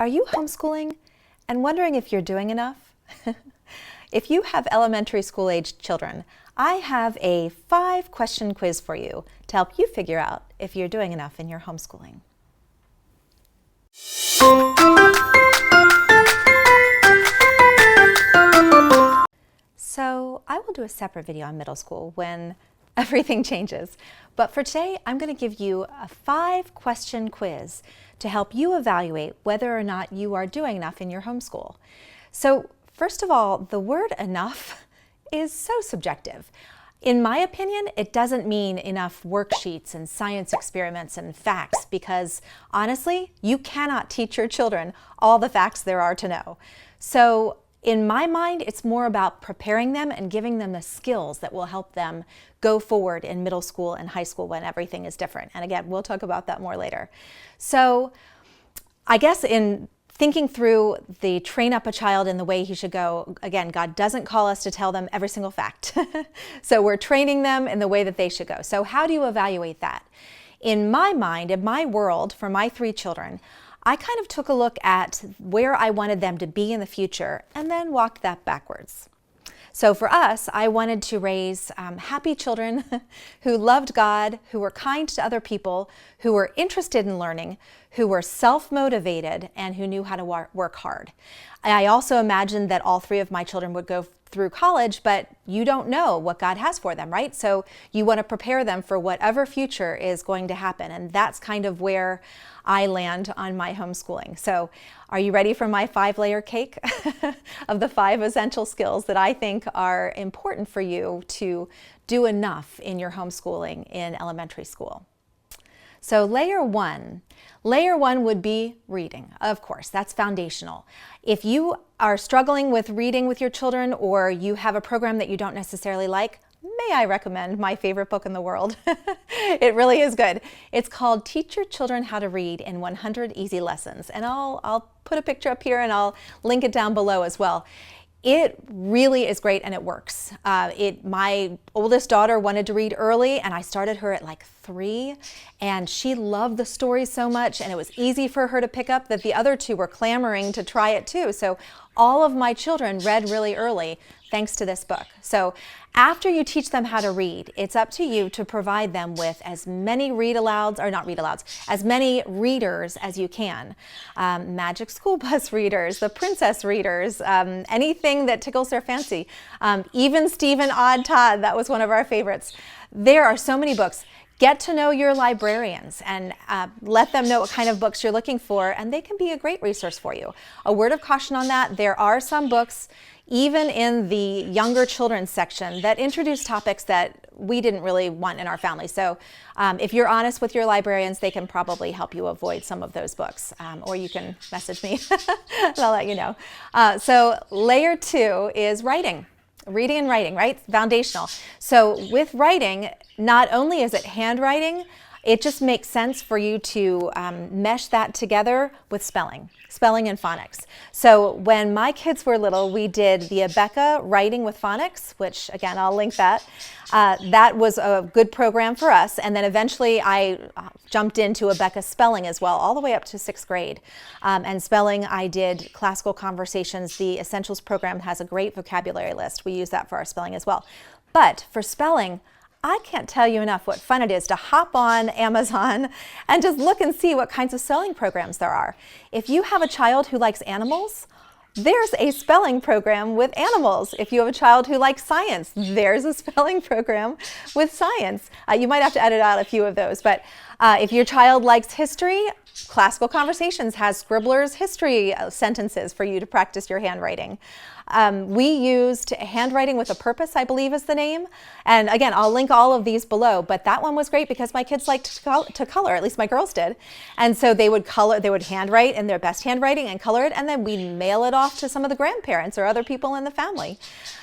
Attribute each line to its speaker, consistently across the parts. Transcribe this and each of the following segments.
Speaker 1: Are you homeschooling and wondering if you're doing enough? If you have elementary school aged children, I have a 5-question quiz for you to help you figure out if you're doing enough in your homeschooling. So I will do a separate video on middle school when everything changes. But for today, I'm going to give you a 5-question quiz to help you evaluate whether or not you are doing enough in your homeschool. So first of all, the word enough is so subjective. In my opinion, it doesn't mean enough worksheets and science experiments and facts because honestly, you cannot teach your children all the facts there are to know. So in my mind, it's more about preparing them and giving them the skills that will help them go forward in middle school and high school when everything is different. And again, we'll talk about that more later. So I guess in thinking through the train up a child in the way he should go, again, God doesn't call us to tell them every single fact. So we're training them in the way that they should go. So how do you evaluate that? In my mind, in my world, for my 3 children, I kind of took a look at where I wanted them to be in the future and then walked that backwards. So for us, I wanted to raise happy children who loved God, who were kind to other people, who were interested in learning, who were self-motivated, and who knew how to work hard. I also imagined that all 3 of my children would go through college, but you don't know what God has for them, right? So you want to prepare them for whatever future is going to happen. And that's kind of where I land on my homeschooling. So are you ready for my 5-layer cake of the 5 essential skills that I think are important for you to do enough in your homeschooling in elementary school? So layer one would be reading. Of course, that's foundational. If you are struggling with reading with your children or you have a program that you don't necessarily like, may I recommend my favorite book in the world? It really is good. It's called Teach Your Children How to Read in 100 Easy Lessons. And I'll put a picture up here and I'll link it down below as well. It really is great and it works. My oldest daughter wanted to read early and I started her at like 3 and she loved the stories so much and it was easy for her to pick up that the other 2 were clamoring to try it too. So all of my children read really early thanks to this book. So after you teach them how to read, it's up to you to provide them with as many as many readers as you can. Magic School Bus readers, the Princess readers, anything that tickles their fancy. Even Stephen Odd Todd, that was one of our favorites. There are so many books. Get to know your librarians and let them know what kind of books you're looking for, and they can be a great resource for you. A word of caution on that, there are some books even in the younger children's section that introduce topics that we didn't really want in our family. So if you're honest with your librarians, they can probably help you avoid some of those books. Or you can message me and I'll let you know. So layer 2 is writing. Reading and writing, right? Foundational. So with writing, not only is it handwriting, it just makes sense for you to mesh that together with spelling and phonics. So when my kids were little, we did the Abeka Writing with Phonics, which again, I'll link that. That was a good program for us. And then eventually I jumped into Abeka Spelling as well, all the way up to 6th grade. And spelling, I did Classical Conversations. The Essentials program has a great vocabulary list. We use that for our spelling as well. But for spelling, I can't tell you enough what fun it is to hop on Amazon and just look and see what kinds of spelling programs there are. If you have a child who likes animals, there's a spelling program with animals. If you have a child who likes science, there's a spelling program with science. You might have to edit out a few of those, but if your child likes history, Classical Conversations has Scribbler's history sentences for you to practice your handwriting. We used Handwriting with a Purpose, I believe is the name. And again, I'll link all of these below, but that one was great because my kids liked to color, at least my girls did. And so they would handwrite in their best handwriting and color it, and then we'd mail it off to some of the grandparents or other people in the family.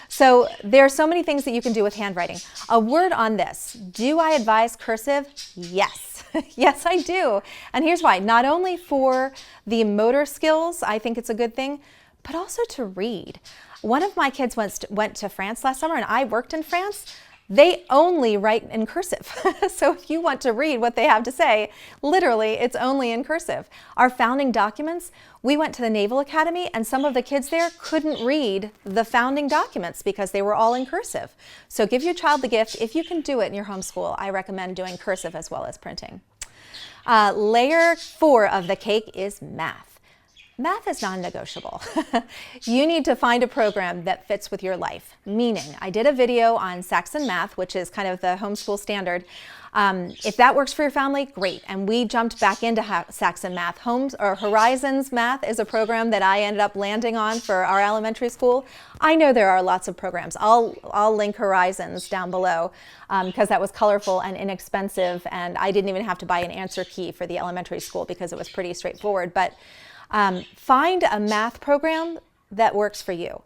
Speaker 1: So there are so many things that you can do with handwriting. A word on this. Do I advise cursive? Yes. Yes, I do. And here's why. Not only for the motor skills, I think it's a good thing, but also to read. One of my kids went to France last summer and I worked in France. They only write in cursive. So if you want to read what they have to say, literally, it's only in cursive. Our founding documents, we went to the Naval Academy and some of the kids there couldn't read the founding documents because they were all in cursive. So give your child the gift. If you can do it in your homeschool, I recommend doing cursive as well as printing. Layer 4 of the cake is math. Math is non-negotiable. You need to find a program that fits with your life. Meaning, I did a video on Saxon Math, which is kind of the homeschool standard. If that works for your family, great. And we jumped back into Saxon Math. Horizons Math is a program that I ended up landing on for our elementary school. I know there are lots of programs. I'll link Horizons down below because that was colorful and inexpensive, and I didn't even have to buy an answer key for the elementary school because it was pretty straightforward. But find a math program that works for you.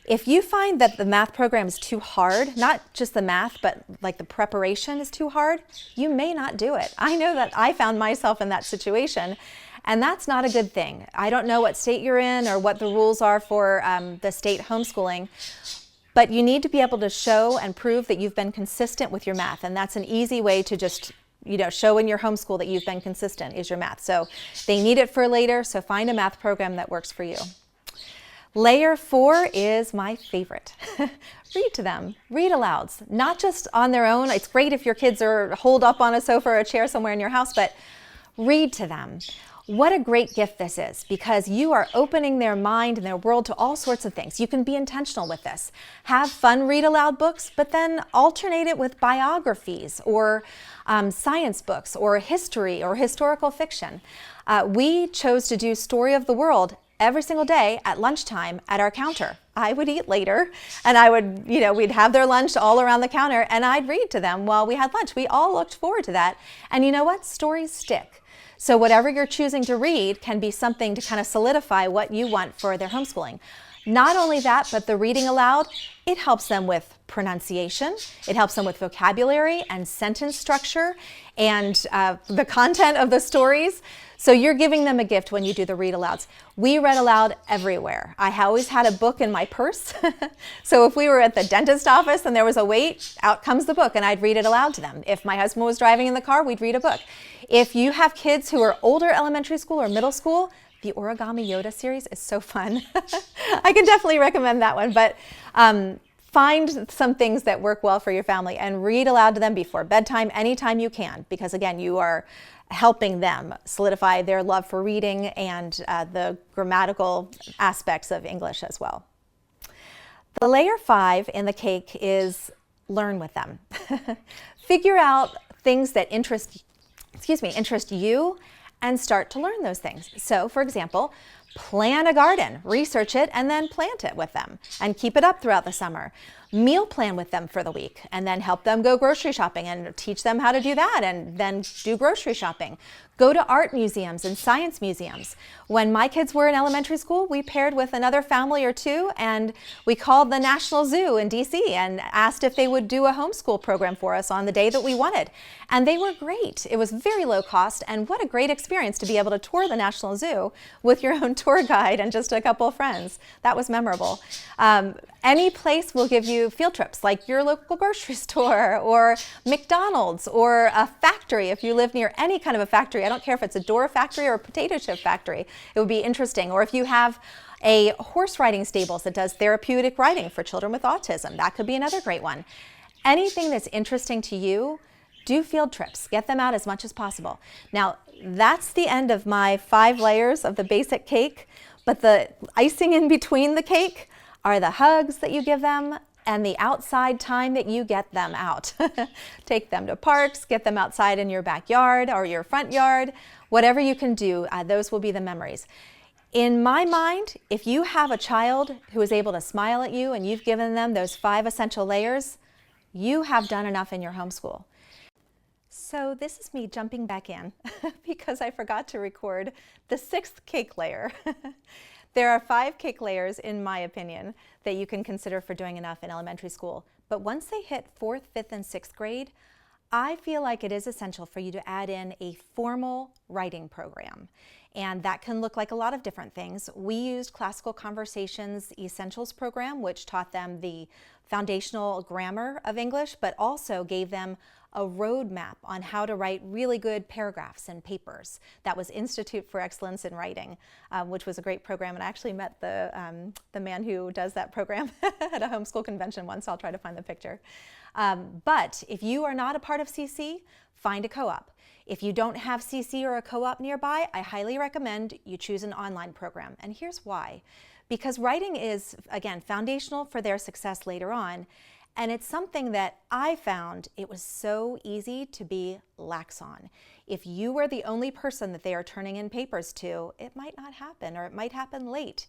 Speaker 1: If you find that the math program is too hard, not just the math, but like the preparation is too hard, you may not do it. I know that I found myself in that situation, and that's not a good thing. I don't know what state you're in or what the rules are for the state homeschooling, but you need to be able to show and prove that you've been consistent with your math, and that's an easy way to just show in your homeschool that you've been consistent is your math. So they need it for later, so find a math program that works for you. Layer 4 is my favorite. Read to them. Read alouds. Not just on their own. It's great if your kids are holed up on a sofa or a chair somewhere in your house, but read to them. What a great gift this is, because you are opening their mind and their world to all sorts of things. You can be intentional with this. Have fun read aloud books, but then alternate it with biographies or science books or history or historical fiction. We chose to do Story of the World every single day at lunchtime at our counter. I would eat later and I would, we'd have their lunch all around the counter and I'd read to them while we had lunch. We all looked forward to that. And you know what? Stories stick. So whatever you're choosing to read can be something to kind of solidify what you want for their homeschooling. Not only that, but the reading aloud, it helps them with pronunciation, it helps them with vocabulary and sentence structure and the content of the stories. So you're giving them a gift when you do the read alouds. We read aloud everywhere. I always had a book in my purse. So if we were at the dentist office and there was a wait, out comes the book and I'd read it aloud to them. If my husband was driving in the car, we'd read a book. If you have kids who are older elementary school or middle school, the Origami Yoda series is so fun. I can definitely recommend that one, but find some things that work well for your family and read aloud to them before bedtime, anytime you can, because again, you are helping them solidify their love for reading and the grammatical aspects of English as well. The layer 5 in the cake is learn with them. Figure out things that interest you and start to learn those things. So for example, plan a garden, research it, and then plant it with them and keep it up throughout the summer. Meal plan with them for the week and then help them go grocery shopping and teach them how to do that and then do grocery shopping. Go to art museums and science museums. When my kids were in elementary school, we paired with another family or two and we called the National Zoo in DC and asked if they would do a homeschool program for us on the day that we wanted. And they were great. It was very low cost and what a great experience to be able to tour the National Zoo with your own tour guide and just a couple of friends. That was memorable. Any place will give you field trips, like your local grocery store or McDonald's or a factory. If you live near any kind of a factory, I don't care if it's a door factory or a potato chip factory, it would be interesting. Or if you have a horse riding stables that does therapeutic riding for children with autism, that could be another great one. Anything that's interesting to you, do field trips. Get them out as much as possible. Now, that's the end of my 5 layers of the basic cake, but the icing in between the cake are the hugs that you give them and the outside time that you get them out. Take them to parks, get them outside in your backyard or your front yard, whatever you can do, those will be the memories. In my mind, if you have a child who is able to smile at you and you've given them those 5 essential layers, you have done enough in your homeschool. So this is me jumping back in because I forgot to record the 6th cake layer. There are 5 cake layers, in my opinion, that you can consider for doing enough in elementary school. But once they hit 4th, 5th, and 6th grade, I feel like it is essential for you to add in a formal writing program. And that can look like a lot of different things. We used Classical Conversations Essentials program, which taught them the foundational grammar of English, but also gave them a roadmap on how to write really good paragraphs and papers. That was Institute for Excellence in Writing, which was a great program. And I actually met the man who does that program at a homeschool convention once. I'll try to find the picture. But if you are not a part of CC, find a co-op. If you don't have CC or a co-op nearby, I highly recommend you choose an online program. And here's why. Because writing is, again, foundational for their success later on. And it's something that I found it was so easy to be lax on. If you were the only person that they are turning in papers to, it might not happen, or it might happen late.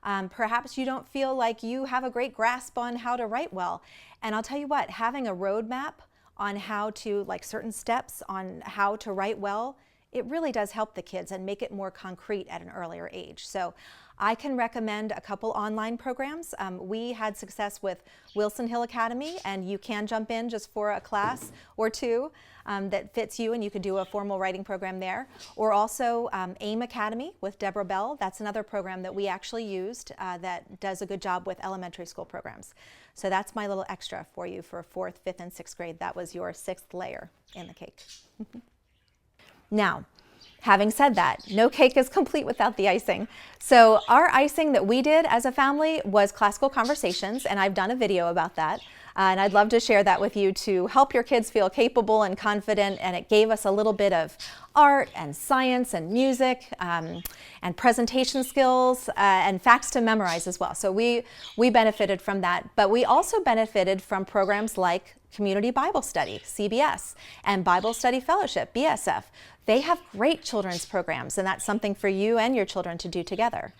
Speaker 1: Perhaps you don't feel like you have a great grasp on how to write well. And I'll tell you what, having a roadmap on how to, like certain steps on how to write well, it really does help the kids and make it more concrete at an earlier age. So I can recommend a couple online programs. We had success with Wilson Hill Academy, and you can jump in just for a class or two that fits you, and you could do a formal writing program there. Or also AIM Academy with Deborah Bell. That's another program that we actually used that does a good job with elementary school programs. So that's my little extra for you for 4th, 5th, and 6th grade. That was your 6th layer in the cake. Now, having said that, no cake is complete without the icing. So our icing that we did as a family was Classical Conversations, and I've done a video about that. And I'd love to share that with you to help your kids feel capable and confident. And it gave us a little bit of art and science and music and presentation skills and facts to memorize as well. So we benefited from that. But we also benefited from programs like Community Bible Study, CBS, and Bible Study Fellowship, BSF. They have great children's programs, and that's something for you and your children to do together.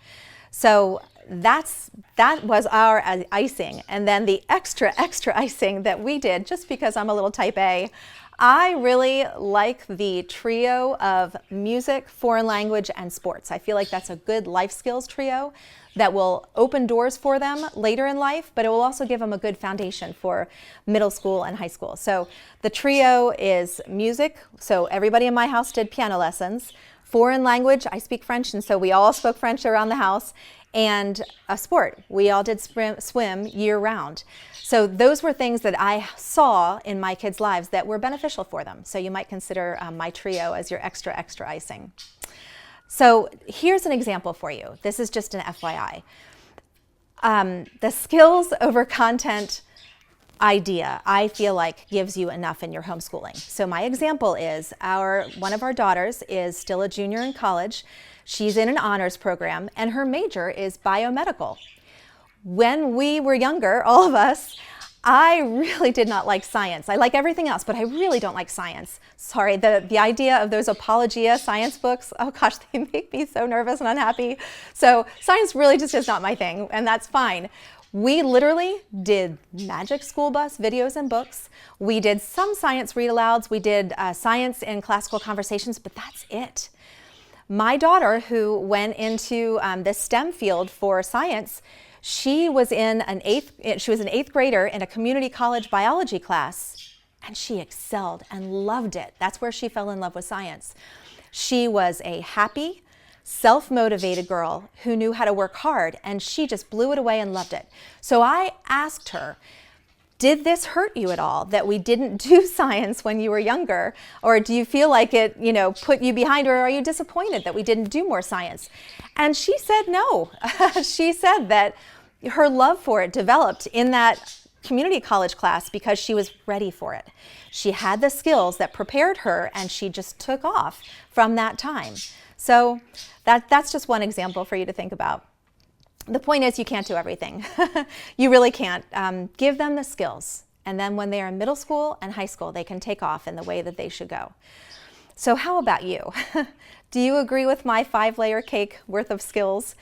Speaker 1: So that was our icing. And then the extra icing that we did, just because I'm a little type A, I really like the trio of music, foreign language, and sports. I feel like that's a good life skills trio that will open doors for them later in life, but it will also give them a good foundation for middle school and high school. So the trio is music. So everybody in my house did piano lessons. Foreign language, I speak French, and so we all spoke French around the house. And a sport, we all did swim year round. So those were things that I saw in my kids' lives that were beneficial for them. So you might consider my trio as your extra icing. So here's an example for you. This is just an FYI. The skills over content idea, I feel like, gives you enough in your homeschooling. So my example is one of our daughters is still a junior in college. She's in an honors program, and her major is biomedical. When we were younger, all of us, I really did not like science. I like everything else, but I really don't like science. Sorry, the idea of those Apologia science books, oh gosh, they make me so nervous and unhappy. So science really just is not my thing, and that's fine. We literally did Magic School Bus videos and books. We did some science read alouds. We did science in Classical Conversations, but that's it. My daughter, who went into the STEM field for science, she was an eighth grader in a community college biology class, and she excelled and loved it. That's where she fell in love with science. She was a happy, self-motivated girl who knew how to work hard, and she just blew it away and loved it. So I asked her, did this hurt you at all that we didn't do science when you were younger? Or do you feel like it, put you behind, or are you disappointed that we didn't do more science? And she said no. She said that her love for it developed in that community college class because she was ready for it. She had the skills that prepared her, and she just took off from that time. So that's just one example for you to think about. The point is, you can't do everything. You really can't. Give them the skills, and then when they are in middle school and high school, they can take off in the way that they should go. So how about you? Do you agree with my 5-layer cake worth of skills?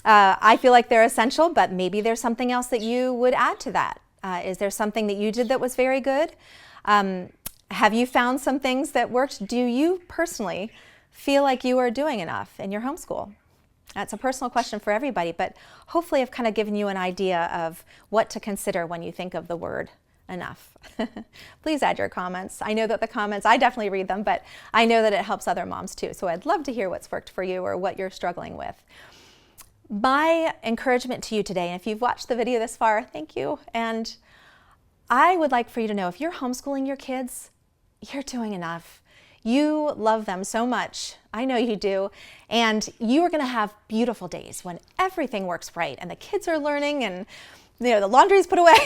Speaker 1: I feel like they're essential, but maybe there's something else that you would add to that. Is there something that you did that was very good? Have you found some things that worked? Do you personally feel like you are doing enough in your homeschool? That's a personal question for everybody, but hopefully I've kind of given you an idea of what to consider when you think of the word enough? Please add your comments. I know that the comments, I definitely read them, but I know that it helps other moms too. So I'd love to hear what's worked for you or what you're struggling with. My encouragement to you today, and if you've watched the video this far, thank you. And I would like for you to know, if you're homeschooling your kids, you're doing enough. You love them so much. I know you do. And you are going to have beautiful days when everything works right and the kids are learning and the laundry's put away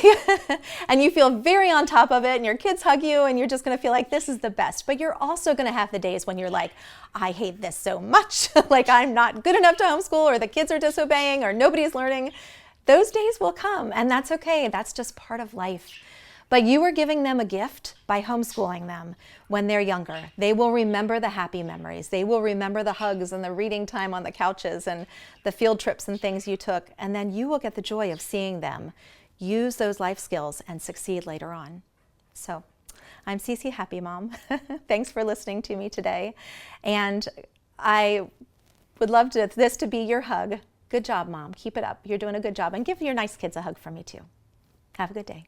Speaker 1: and you feel very on top of it and your kids hug you and you're just going to feel like this is the best. But you're also going to have the days when you're like, I hate this so much. Like I'm not good enough to homeschool, or the kids are disobeying, or nobody's learning. Those days will come, and that's okay. That's just part of life. But you are giving them a gift by homeschooling them when they're younger. They will remember the happy memories. They will remember the hugs and the reading time on the couches and the field trips and things you took. And then you will get the joy of seeing them use those life skills and succeed later on. So I'm CCHappyMom. Thanks for listening to me today. And I would love this to be your hug. Good job, Mom. Keep it up. You're doing a good job. And give your nice kids a hug from me too. Have a good day.